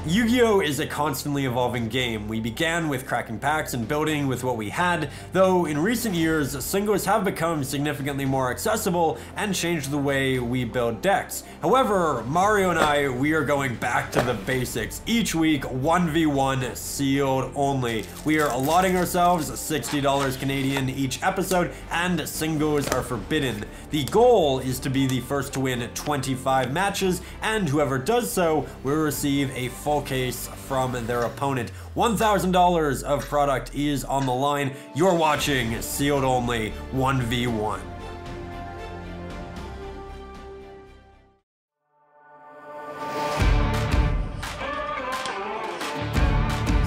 Yu-Gi-Oh! Is a constantly evolving game. We began with cracking packs and building with what we had, though in recent years, singles have become significantly more accessible and changed the way we build decks. However, Mario and I, we are going back to the basics. Each week, 1v1 sealed only. We are allotting ourselves $60 Canadian each episode, and singles are forbidden. The goal is to be the first to win 25 matches, and whoever does so will receive a full case from their opponent. $1,000 of product is on the line. You're watching Sealed Only 1v1.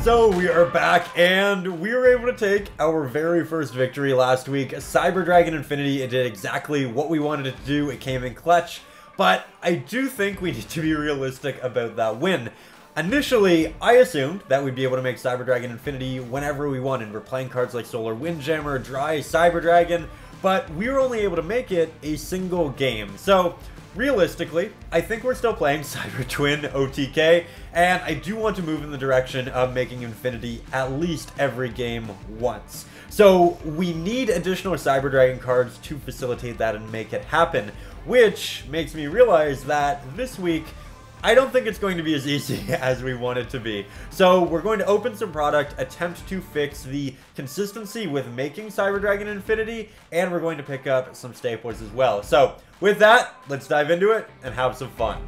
So we are back, and we were able to take our very first victory last week. Cyber Dragon Infinity, it did exactly what we wanted it to do. It came in clutch, but I do think we need to be realistic about that win. Initially, I assumed that we'd be able to make Cyber Dragon Infinity whenever we wanted. We're playing cards like Solar Windjammer, Dry, Cyber Dragon, but we were only able to make it a single game. So realistically, I think we're still playing Cyber Twin OTK, and I do want to move in the direction of making Infinity at least every game once. So we need additional Cyber Dragon cards to facilitate that and make it happen, which makes me realize that this week, I don't think it's going to be as easy as we want it to be. So we're going to open some product, attempt to fix the consistency with making Cyber Dragon Infinity, and we're going to pick up some staples as well. So with that, let's dive into it and have some fun.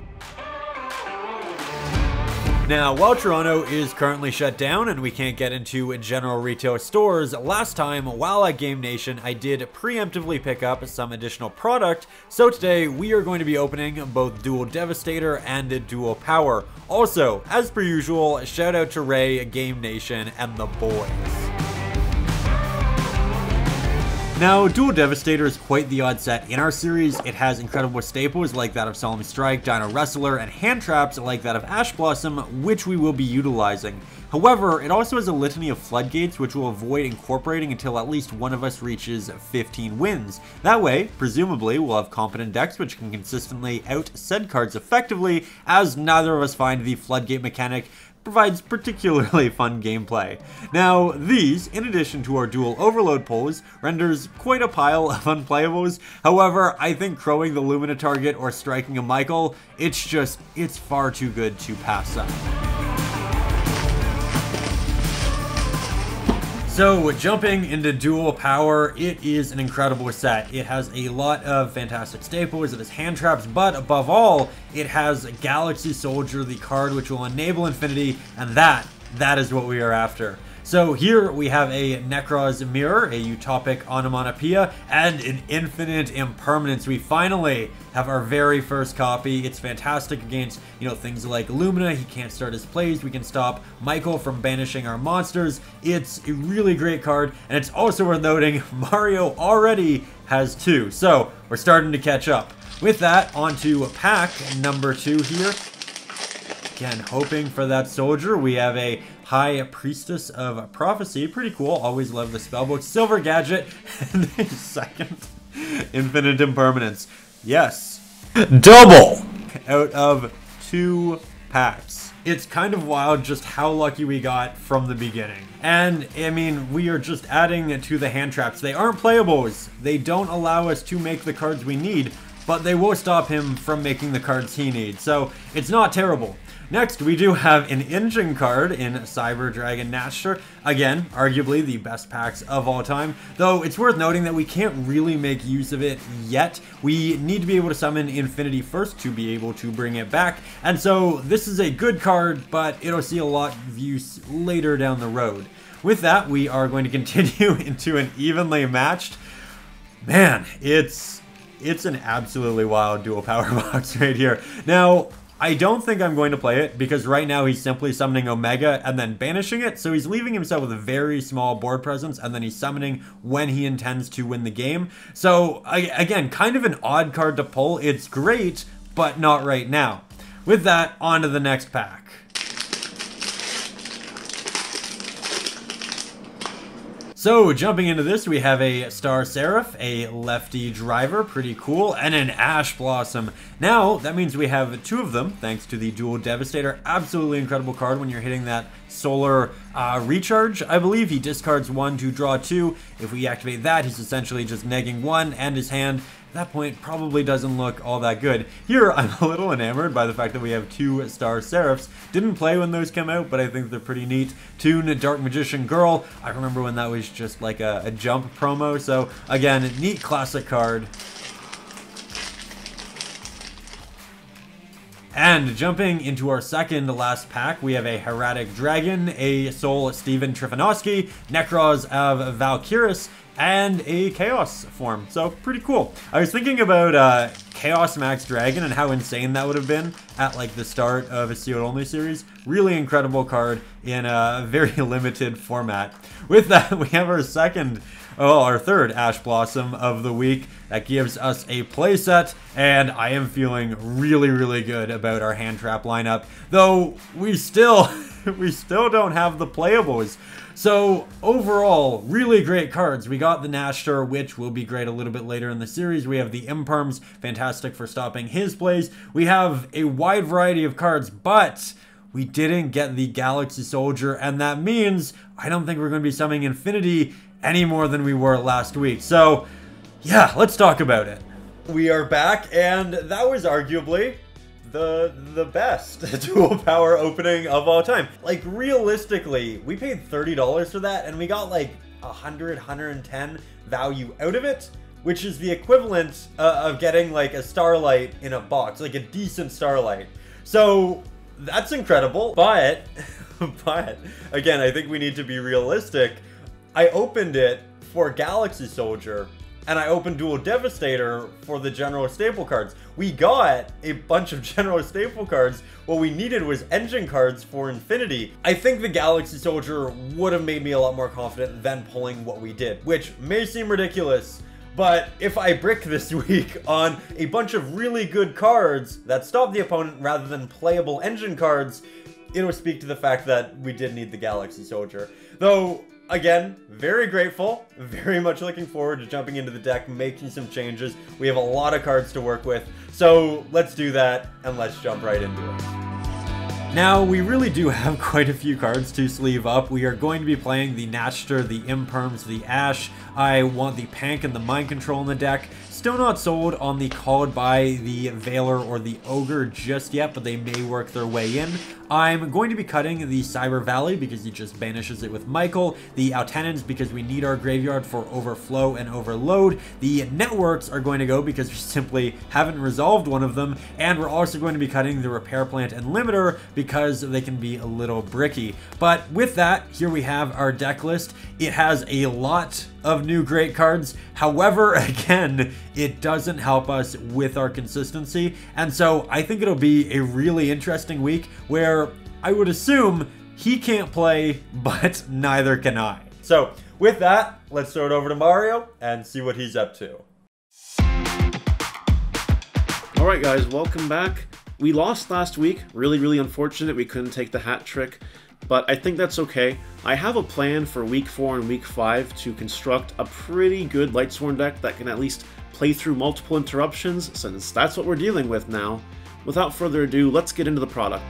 Now, while Toronto is currently shut down and we can't get into general retail stores, last time while at Game Nation, I did preemptively pick up some additional product. So today we are going to be opening both Duel Devastator and Duel Power. Also, as per usual, shout out to Ray, Game Nation, and the boys. Now, Duel Devastator is quite the odd set in our series. It has incredible staples like that of Solemn Strike, Dino Wrestler, and hand traps like that of Ash Blossom, which we will be utilizing. However, it also has a litany of floodgates which we'll avoid incorporating until at least one of us reaches 15 wins. That way, presumably, we'll have competent decks which can consistently out said cards effectively, as neither of us find the floodgate mechanic provides particularly fun gameplay. Now, these, in addition to our dual overload pulls, renders quite a pile of unplayables. However, I think crowing the Lumina target or striking a Michael, it's far too good to pass up. So, jumping into Duel Power, it is an incredible set. It has a lot of fantastic staples, it has hand traps, but above all, it has Galaxy Soldier, the card which will enable Infinity, and that is what we are after. So here we have a Necros Mirror, a Utopic Onomatopoeia, and an Infinite Impermanence. We finally have our very first copy. It's fantastic against, things like Lumina. He can't start his plays. We can stop Michael from banishing our monsters. It's a really great card, and it's also worth noting Mario already has two. So we're starting to catch up. With that, on to pack number 2 here. Again, hoping for that soldier. We have a High Priestess of Prophecy. Pretty cool. Always love the spellbook. Silver Gadget. And a second Infinite Impermanence. Yes. Double out of 2 packs. It's kind of wild just how lucky we got from the beginning. And, I mean, we are just adding to the hand traps. They aren't playables. They don't allow us to make the cards we need, but they will stop him from making the cards he needs. So, it's not terrible. Next, we do have an engine card in Cyber Dragon Nasher. Again, arguably the best packs of all time, though it's worth noting that we can't really make use of it yet. We need to be able to summon Infinity first to be able to bring it back, and so this is a good card, but it'll see a lot of use later down the road. With that, we are going to continue into an evenly matched. Man, it's an absolutely wild Duel Power box right here. Now, I don't think I'm going to play it because right now he's simply summoning Omega and then banishing it, so he's leaving himself with a very small board presence, and then he's summoning when he intends to win the game. So, again, kind of an odd card to pull. It's great, but not right now. With that, on to the next pack. So, jumping into this, we have a Star Seraph, a Lefty Driver, pretty cool, and an Ash Blossom. Now, that means we have two of them, thanks to the Duel Devastator. Absolutely incredible card when you're hitting that solar recharge, I believe. He discards 1 to draw 2. If we activate that, he's essentially just negging 1 and his hand. At that point, probably doesn't look all that good. Here, I'm a little enamored by the fact that we have 2 Star Seraphs. Didn't play when those came out, but I think they're pretty neat. Toon, Dark Magician Girl. I remember when that was just like a jump promo. So, again, neat classic card. And jumping into our second to last pack, we have a Hieratic Dragon, a Soul Steven Trifanowski, Necros of Valkyris, and a Chaos form. So, pretty cool. I was thinking about Chaos Max Dragon and how insane that would have been at like the start of a sealed only series. Really incredible card in a very limited format. With that, we have our third Ash Blossom of the week. That gives us a playset, and I am feeling really, really good about our hand trap lineup. Though we still don't have the playables. So overall, really great cards. We got the Nashter, which will be great a little bit later in the series. We have the Imperms, fantastic for stopping his plays. We have a wide variety of cards, but we didn't get the Galaxy Soldier, and that means I don't think we're going to be summoning Infinity any more than we were last week. So yeah, let's talk about it. We are back, and that was arguably the best Duel Power opening of all time. Like, realistically, we paid $30 for that, and we got like 110 value out of it, which is the equivalent of getting like a Starlight in a box, like a decent Starlight. So that's incredible, but again, I think we need to be realistic. I opened it for Galaxy Soldier, and I opened Duel Devastator for the General Staple cards. We got a bunch of General Staple cards. What we needed was engine cards for Infinity. I think the Galaxy Soldier would have made me a lot more confident than pulling what we did, which may seem ridiculous, but if I brick this week on a bunch of really good cards that stop the opponent rather than playable engine cards, it will speak to the fact that we did need the Galaxy Soldier. Though, again, very grateful, very much looking forward to jumping into the deck, making some changes. We have a lot of cards to work with, so let's do that, and let's jump right into it. Now, we really do have quite a few cards to sleeve up. We are going to be playing the Nashter, the Imperms, the Ash. I want the Pank and the Mind Control in the deck. Still not sold on the Called by the Veiler or the Ogre just yet, but they may work their way in. I'm going to be cutting the Cyber Valley because he just banishes it with Michael. The Altenons because we need our graveyard for Overflow and Overload. The Networks are going to go because we simply haven't resolved one of them. And we're also going to be cutting the Repair Plant and Limiter because they can be a little bricky. But with that, here we have our deck list. It has a lot of new great cards. However, again, it doesn't help us with our consistency. And so I think it'll be a really interesting week where I would assume he can't play, but neither can I. So with that, let's throw it over to Mario and see what he's up to. Alright guys, welcome back. We lost last week. Really unfortunate we couldn't take the hat trick, but I think that's okay. I have a plan for week 4 and week 5 to construct a pretty good Lightsworn deck that can at least play through multiple interruptions, since that's what we're dealing with now. Without further ado, let's get into the product.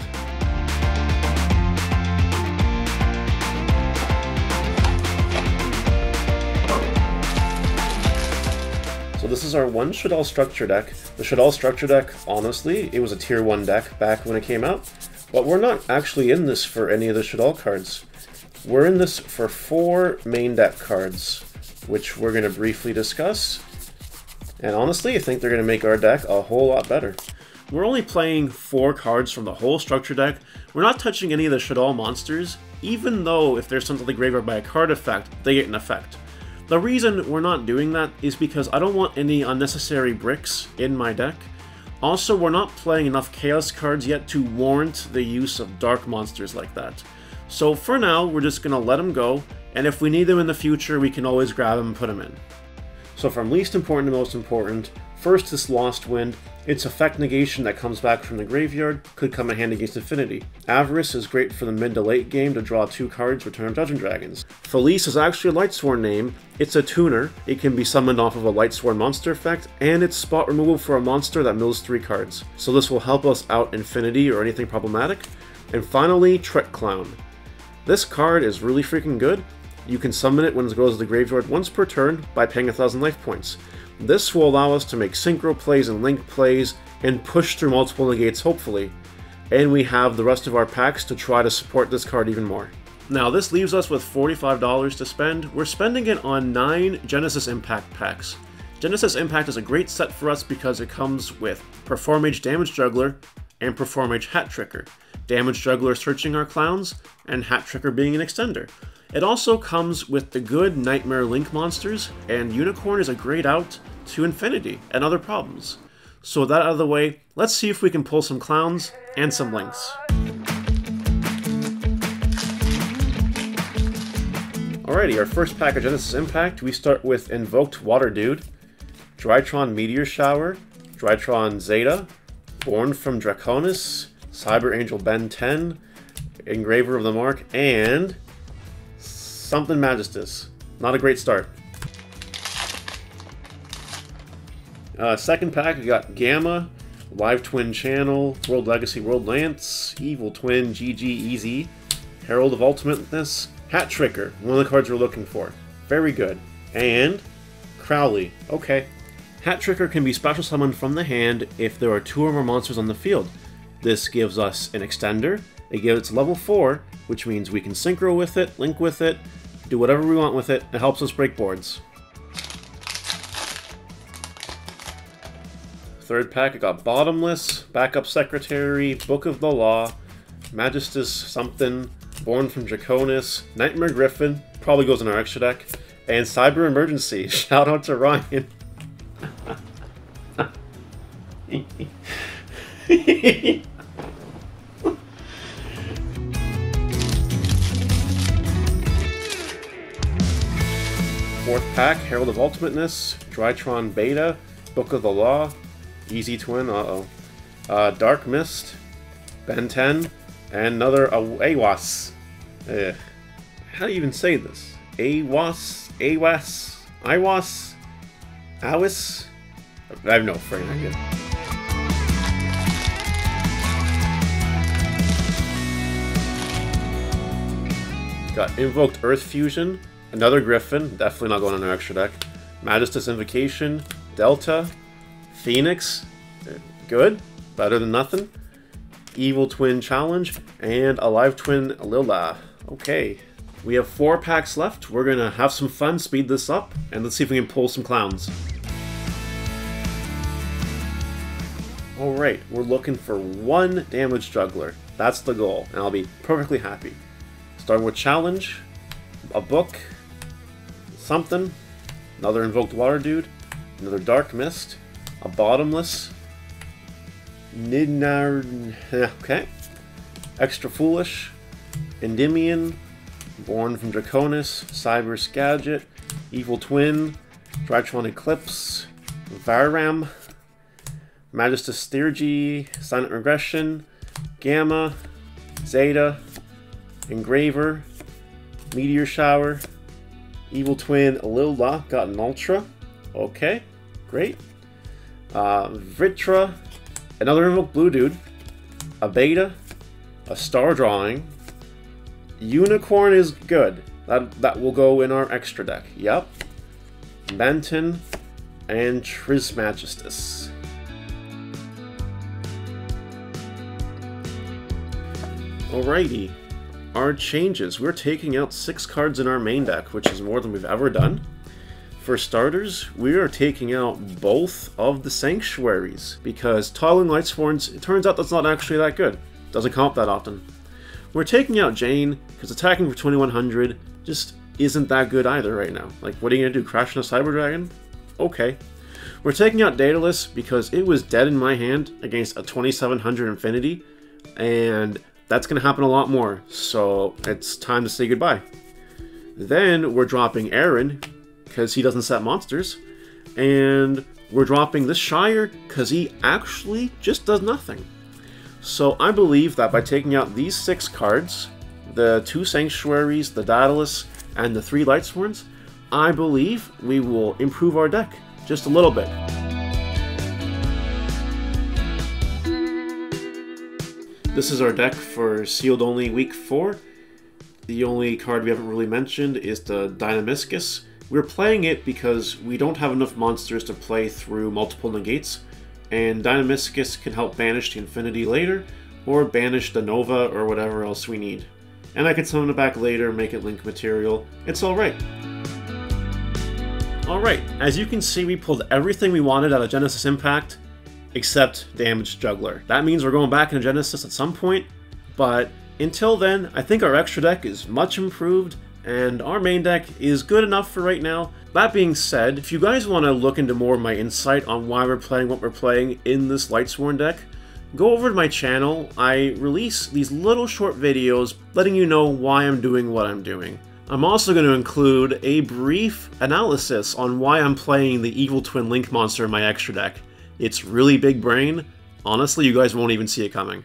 So this is our one Shaddoll structure deck. The Shaddoll structure deck, honestly, it was a tier 1 deck back when it came out, but we're not actually in this for any of the Shaddoll cards. We're in this for 4 main deck cards, which we're going to briefly discuss. And honestly, I think they're going to make our deck a whole lot better. We're only playing 4 cards from the whole structure deck. We're not touching any of the Shaddoll monsters, even though if they're sent to the graveyard by a card effect, they get an effect. The reason we're not doing that is because I don't want any unnecessary bricks in my deck. Also, we're not playing enough Chaos cards yet to warrant the use of dark monsters like that. So for now, we're just going to let them go, and if we need them in the future, we can always grab them and put them in. So from least important to most important, First is Lost Wind. Its effect negation that comes back from the graveyard could come in handy against Infinity. Avarice is great for the mid to late game to draw 2 cards, Return of Judgment Dragons. Felice is actually a Lightsworn name. It's a tuner. It can be summoned off of a Lightsworn monster effect, and it's spot removal for a monster that mills 3 cards. So this will help us out Infinity or anything problematic. And finally, Trick Clown. This card is really freaking good. You can summon it when it goes to the graveyard once per turn by paying 1,000 life points. This will allow us to make synchro plays and link plays and push through multiple negates hopefully. And we have the rest of our packs to try to support this card even more. Now this leaves us with $45 to spend. We're spending it on 9 Genesis Impact packs. Genesis Impact is a great set for us because it comes with Performage Damage Juggler and Performage Hat Tricker. Damage Juggler searching our clowns, and Hat Tricker being an extender. It also comes with the good Knightmare Link monsters, and Unicorn is a great out to Infinity and other problems. So with that out of the way, let's see if we can pull some clowns and some links. Alrighty, our first pack of Genesis Impact, we start with Invoked Water Dude, Drytron Meteor Shower, Drytron Zeta, Born from Draconis, Cyber Angel Ben 10, Engraver of the Mark, and something Magistus. Not a great start. Second pack, we got Gamma, Live Twin Channel, World Legacy World Lance, Evil Twin GG Easy, Herald of Ultimateness, Hat Tricker, one of the cards we're looking for. Very good. And Crowley. Okay. Hat Tricker can be special summoned from the hand if there are 2 or more monsters on the field. This gives us an extender. It gives it level 4, which means we can synchro with it, link with it, do whatever we want with it. It helps us break boards. Third pack, I got Bottomless, Backup Secretary, Book of the Law, Magistus something, Born from Draconis, Nightmare Griffin, probably goes in our extra deck, and Cyber Emergency. Shout out to Ryan. Fourth pack, Herald of Ultimateness, Drytron Beta, Book of the Law, Easy Twin, Dark Mist, Ben 10, and another AWAS. How do you even say this? AWAS? AWAS? IWAS? AWIS? I have no freaking idea. Got Invoked Earth Fusion, another Griffin, definitely not going on our extra deck. Magistus Invocation, Delta, Phoenix, good, better than nothing. Evil Twin Challenge, and a Live Twin Lila. Okay, we have 4 packs left. We're gonna have some fun, speed this up, and let's see if we can pull some clowns. Alright, we're looking for 1 Damage Juggler. That's the goal, and I'll be perfectly happy. Starting with Challenge, a book, something, another Invoked Water Dude, another Dark Mist, a Bottomless, okay, Extra Foolish, Endymion, Born from Draconis, Cyber Skagit, Evil Twin, Drytron Eclipse, Varam, Magistus Theurgy, Silent Regression, Gamma, Zeta, Engraver, Meteor Shower, Evil Twin Lila, got an Ultra, okay, great. Vitra, another Invoked Blue Dude, a Beta, a Star Drawing, Unicorn is good. That will go in our extra deck. Yep. Benton and Trismegistus. Alrighty. Our changes. We're taking out 6 cards in our main deck, which is more than we've ever done. For starters, we are taking out both of the Sanctuaries, because Toggling Lightsworns, it turns out that's not actually that good. Doesn't come up that often. We're taking out Jane, because attacking for 2100 just isn't that good either right now. Like, what are you going to do, crash on a Cyber Dragon? Okay. We're taking out Daedalus, because it was dead in my hand against a 2700 Infinity, and that's going to happen a lot more, so it's time to say goodbye. Then we're dropping Aaron, because he doesn't set monsters, and We're dropping this Shire because he actually just does nothing. So I believe that by taking out these 6 cards, the 2 Sanctuaries, the Daedalus, and the 3 Lightsworns, I believe we will improve our deck just a little bit. This is our deck for Sealed Only Week 4. The only card we haven't really mentioned is the Dynamiscus. We're playing it because we don't have enough monsters to play through multiple negates, and Dynamiscus can help banish the Infinity later, or banish the Nova or whatever else we need. And I can summon it back later, make it link material. It's alright. Alright, as you can see, we pulled everything we wanted out of Genesis Impact, except Damaged Juggler. That means we're going back into Genesis at some point, but until then, I think our extra deck is much improved, and our main deck is good enough for right now. That being said, if you guys want to look into more of my insight on why we're playing what we're playing in this Lightsworn deck, go over to my channel. I release these little short videos letting you know why I'm doing what I'm doing. I'm also going to include a brief analysis on why I'm playing the Evil Twin Link monster in my extra deck. It's really big brain. Honestly, you guys won't even see it coming.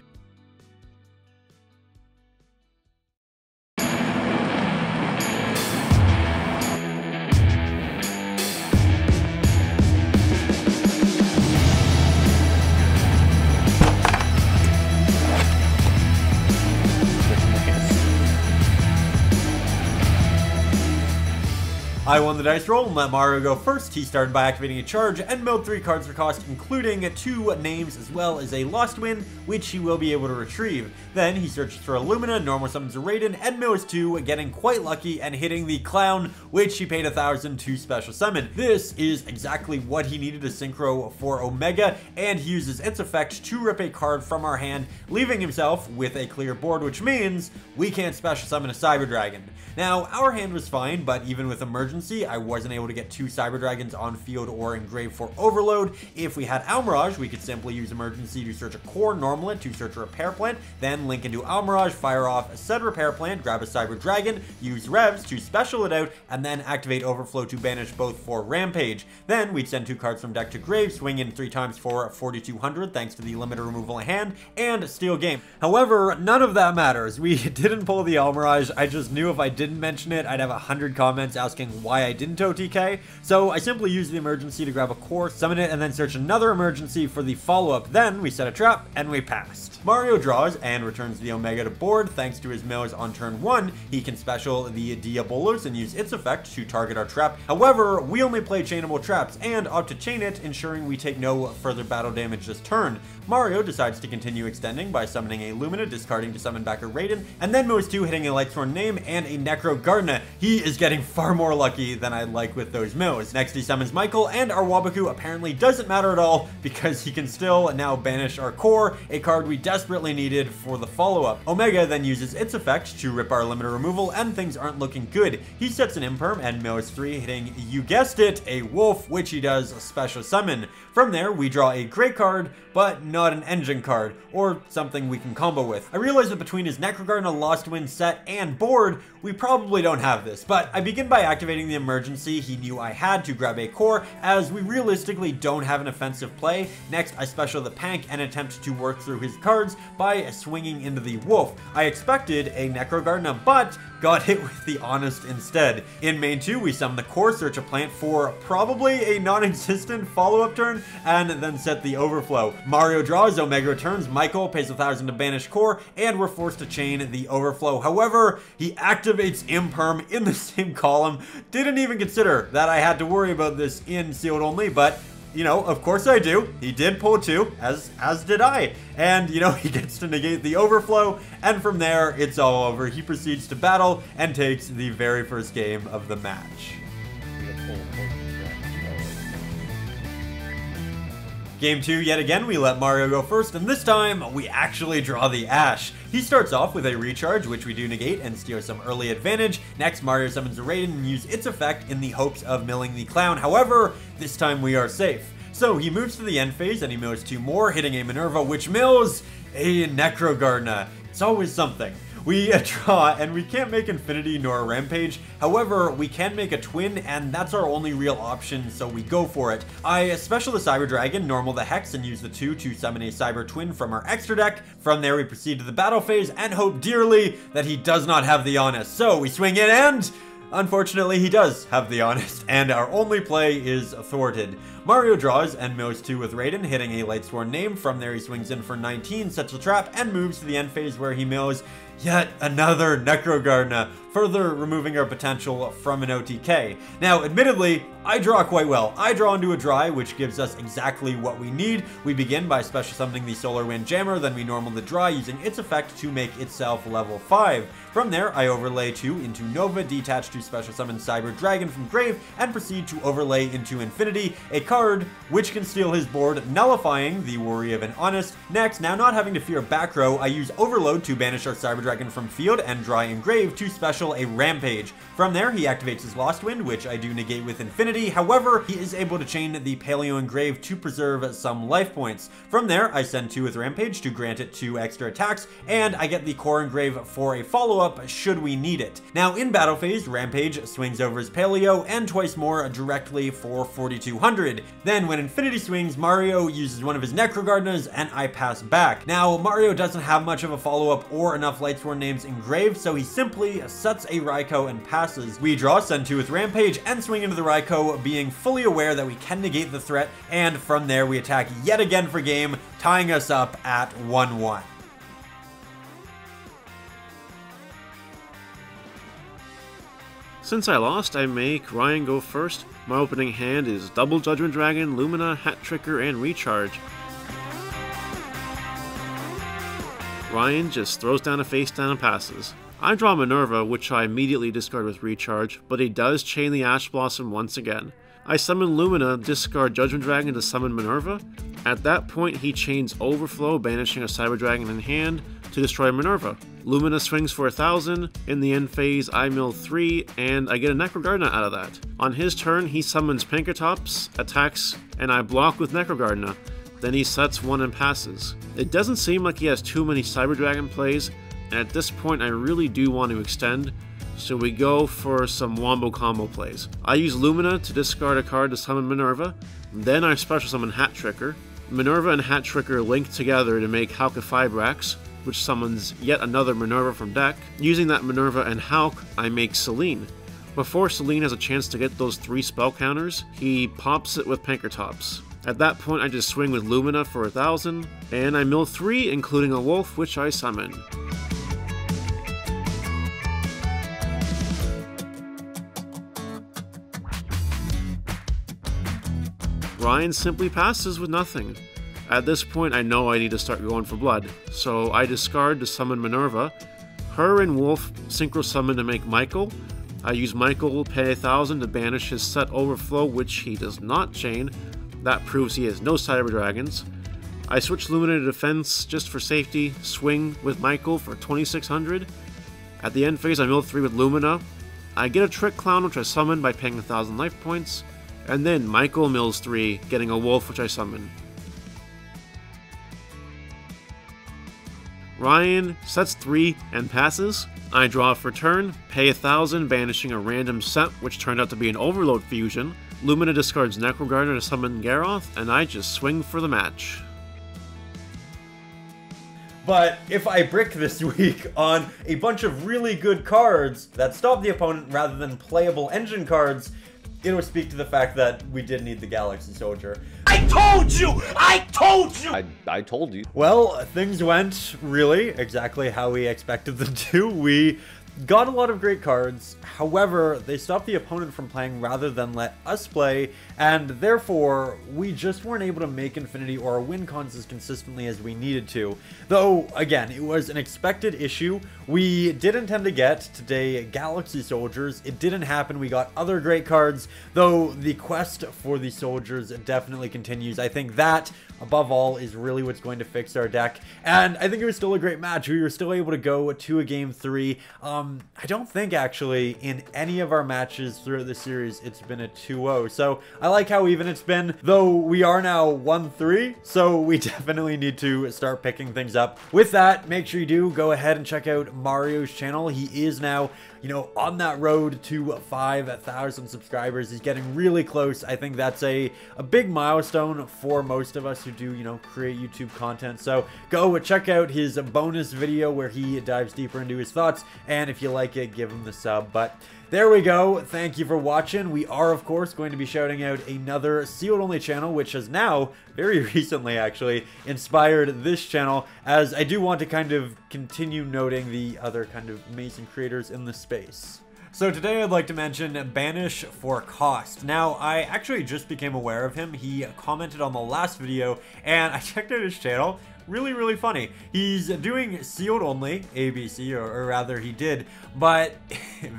I won the dice roll and let Mario go first. He started by activating a charge and milled 3 cards for cost, including 2 names as well as a Lost Win, which he will be able to retrieve. Then he searches for Illumina, normal summons a Raiden, and mills 2, getting quite lucky and hitting the Clown, which he paid 1,000 to special summon. This is exactly what he needed to synchro for Omega, and he uses its effect to rip a card from our hand, leaving himself with a clear board, which means we can't special summon a Cyber Dragon. Now, our hand was fine, but even with Emergency, I wasn't able to get 2 Cyber Dragons on field or engraved for Overload. If we had Almirage, we could simply use Emergency to search a core, normal it to search a Repair Plant, then link into Almirage, fire off said Repair Plant, grab a Cyber Dragon, use Revs to special it out, and then activate Overflow to banish both for Rampage. Then we'd send 2 cards from deck to grave, swing in 3 times for 4,200 thanks to the limited removal in hand, and steal game. However, none of that matters. We didn't pull the Almirage. I just knew if I didn't mention it, I'd have 100 comments asking why I didn't OTK, so I simply used the Emergency to grab a core, summon it, and then search another Emergency for the follow-up. Then we set a trap, and we passed. Mario draws and returns the Omega to board. Thanks to his mills on turn 1, he can special the Diabolos and use its effect to target our trap. However, we only play chainable traps and opt to chain it, ensuring we take no further battle damage this turn. Mario decides to continue extending by summoning a Lumina, discarding to summon back a Raiden, and then moves 2, hitting a Lightsworn name and a Necro Gardener. He is getting far more lucky than I like with those mills. Next he summons Michael, and our Wabaku apparently doesn't matter at all because he can still now banish our core, a card we desperately needed for the follow-up. Omega then uses its effect to rip our limiter removal, and things aren't looking good. He sets an Imperm and mills 3, hitting, you guessed it, a Wolf, which he does a special summon. From there, we draw a great card, but not an engine card, or something we can combo with. I realize that between his Necrogardener, Lost Wind set, and board, we probably don't have this, but I begin by activating the Emergency he knew I had to grab a core, as we realistically don't have an offensive play. Next, I special the Pank and attempt to work through his cards by swinging into the Wolf. I expected a Necrogardener, but got hit with the Honest instead. In main 2, we summon the core, search a plant for probably a non-existent follow-up turn, and then set the Overflow. Mario draws, Omega returns, Michael pays 1,000 to banish core, and we're forced to chain the Overflow. However, he activates Imperm in the same column. Didn't even consider that I had to worry about this in sealed only, but you know, of course I do. He did pull 2, as did I. And, you know, he gets to negate the Overflow, and from there, it's all over. He proceeds to battle and takes the very first game of the match. Game 2, yet again, we let Mario go first, and this time, we actually draw the Ash. He starts off with a recharge, which we do negate and steal some early advantage. Next, Mario summons a Raiden and uses its effect in the hopes of milling the Clown. However, this time we are safe. So he moves to the end phase and he mills 2 more, hitting a Minerva, which mills a Necrogardener. It's always something. We draw, and we can't make Infinity nor a Rampage. However, we can make a Twin, and that's our only real option, so we go for it. I special the Cyber Dragon, normal the Hex, and use the 2 to summon a Cyber Twin from our extra deck. From there, we proceed to the battle phase and hope dearly that he does not have the Honest. So we swing in, and unfortunately, he does have the Honest, and our only play is thwarted. Mario draws and mills 2 with Raiden, hitting a Lightsworn name. From there, he swings in for 19, sets a trap, and moves to the end phase where he mills yet another Necrogardna, further removing our potential from an OTK. Now, admittedly, I draw quite well. I draw into a dry, which gives us exactly what we need. We begin by special summoning the Solar Wind Jammer, then we normal the dry using its effect to make itself level 5. From there, I overlay 2 into Nova, detach to special summon Cyber Dragon from grave, and proceed to overlay into Infinity, a card which can steal his board, nullifying the worry of an Honest. Next, now not having to fear back row, I use Overload to banish our Cyber Dragon from field and dry engrave to special a Rampage. From there, he activates his Lost Wind, which I do negate with Infinity. However, he is able to chain the Paleo Engrave to preserve some life points. From there, I send 2 with Rampage to grant it 2 extra attacks, and I get the Core Engrave for a follow-up should we need it. Now, in battle phase, Rampage swings over his Paleo and twice more directly for 4,200. Then, when Infinity swings, Mario uses one of his Necrogardnas, and I pass back. Now, Mario doesn't have much of a follow-up or enough Lightsworn names engraved, so he simply sets a Raikou and passes. We draw, send 2 with Rampage, and swing into the Raikou, being fully aware that we can negate the threat, and from there we attack yet again for game, tying us up at 1-1. Since I lost, I make Ryan go first. My opening hand is Double Judgment Dragon, Lumina, Hat Tricker, and Recharge. Ryan just throws down a face down and passes. I draw Minerva, which I immediately discard with Recharge, but he does chain the Ash Blossom once again. I summon Lumina, discard Judgment Dragon to summon Minerva. At that point, he chains Overflow, banishing a Cyber Dragon in hand to destroy Minerva. Lumina swings for 1,000. In the end phase, I mill 3, and I get a Necrogardna out of that. On his turn, he summons Pinkertops, attacks, and I block with Necrogardna. Then he sets 1 and passes. It doesn't seem like he has too many Cyber Dragon plays, and at this point I really do want to extend, so we go for some Wombo Combo plays. I use Lumina to discard a card to summon Minerva, then I special summon Hat Tricker. Minerva and Hat Tricker link together to make Halqifibrax, which summons yet another Minerva from deck. Using that Minerva and Halq, I make Selene. Before Selene has a chance to get those 3 spell counters, he pops it with Pinkertops. At that point, I just swing with Lumina for 1,000, and I mill 3, including a wolf, which I summon. Ryan simply passes with nothing. At this point, I know I need to start going for blood, so I discard to summon Minerva. Her and Wolf synchro summon to make Michael. I use Michael, pay 1,000 to banish his set Overflow, which he does not chain. That proves he has no Cyber Dragons. I switch Lumina to defense just for safety, swing with Michael for 2,600. At the end phase, I mill 3 with Lumina. I get a Trick Clown, which I summon by paying 1,000 life points. And then Michael mills 3, getting a wolf, which I summon. Ryan sets 3 and passes. I draw for turn, pay 1,000, banishing a random set, which turned out to be an Overload fusion. Lumina discards Necrogardna to summon Garroth, and I just swing for the match. But if I brick this week on a bunch of really good cards that stop the opponent rather than playable engine cards, it'll speak to the fact that we did need the Galaxy Soldier. I told you! I told you! I told you. Well, things went really exactly how we expected them to. We got a lot of great cards, however, they stopped the opponent from playing rather than let us play, and therefore, we just weren't able to make Infinity or win cons as consistently as we needed to. Though, again, it was an expected issue. We did intend to get today Galaxy Soldiers. It didn't happen. We got other great cards, though the quest for the Soldiers definitely continues. I think that above all, is really what's going to fix our deck. And I think it was still a great match. We were still able to go to a game 3. I don't think, actually, in any of our matches throughout the series, it's been a 2-0. So I like how even it's been, though we are now 1-3. So we definitely need to start picking things up. With that, make sure you do go ahead and check out Mario's channel. He is now, you know, on that road to 5,000 subscribers. He's getting really close. I think that's a big milestone for most of us who do, you know, create YouTube content. So go check out his bonus video where he dives deeper into his thoughts. And if you like it, give him the sub. But there we go. Thank you for watching. We are, of course, going to be shouting out another sealed only channel, which has now, very recently actually, inspired this channel, as I do want to kind of continue noting the other kind of amazing creators in the space. So today I'd like to mention Banish for Cost. Now, I actually just became aware of him. He commented on the last video, and I checked out his channel. Really funny. He's doing sealed only ABC, or rather he did, but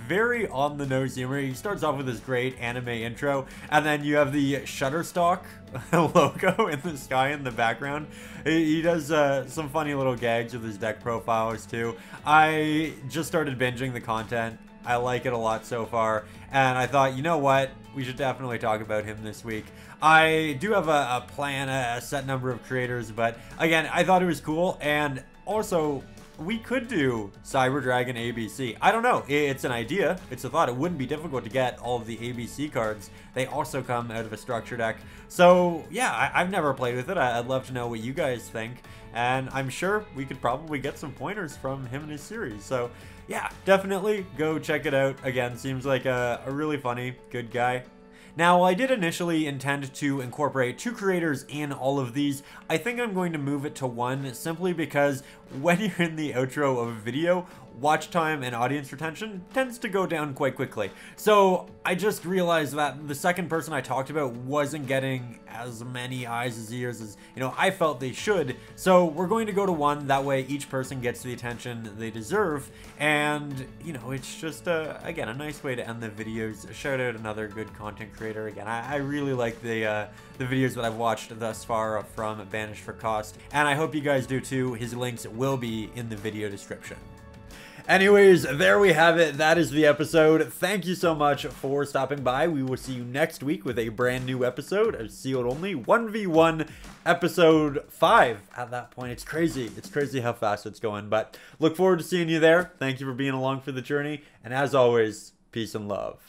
very on the nose humor. He starts off with this great anime intro, and then you have the Shutterstock logo in the sky in the background. He does some funny little gags with his deck profiles too. I just started binging the content. I like it a lot so far, and I thought, you know what, we should definitely talk about him this week. I do have a plan, a set number of creators, but again, I thought it was cool, and also, we could do Cyber Dragon ABC. I don't know, it's an idea, it's a thought. It wouldn't be difficult to get all of the ABC cards. They also come out of a structure deck. So yeah, I've never played with it. I'd love to know what you guys think, and I'm sure we could probably get some pointers from him and his series. So yeah, definitely go check it out. Again, seems like a really funny, good guy. Now, I did initially intend to incorporate 2 creators in all of these. I think I'm going to move it to 1 simply because when you're in the outro of a video, watch time and audience retention tends to go down quite quickly. So I just realized that the second person I talked about wasn't getting as many eyes and ears as, you know, I felt they should. So we're going to go to 1. That way each person gets the attention they deserve. And, you know, it's just, again, a nice way to end the videos. Shout out another good content creator. Again, I really like the videos that I've watched thus far from Banished for Cost. And I hope you guys do too. His links will be in the video description. Anyways, there we have it. That is the episode. Thank you so much for stopping by. We will see you next week with a brand new episode of Sealed Only 1v1 episode 5 at that point. It's crazy. It's crazy how fast it's going, but look forward to seeing you there. Thank you for being along for the journey. And as always, peace and love.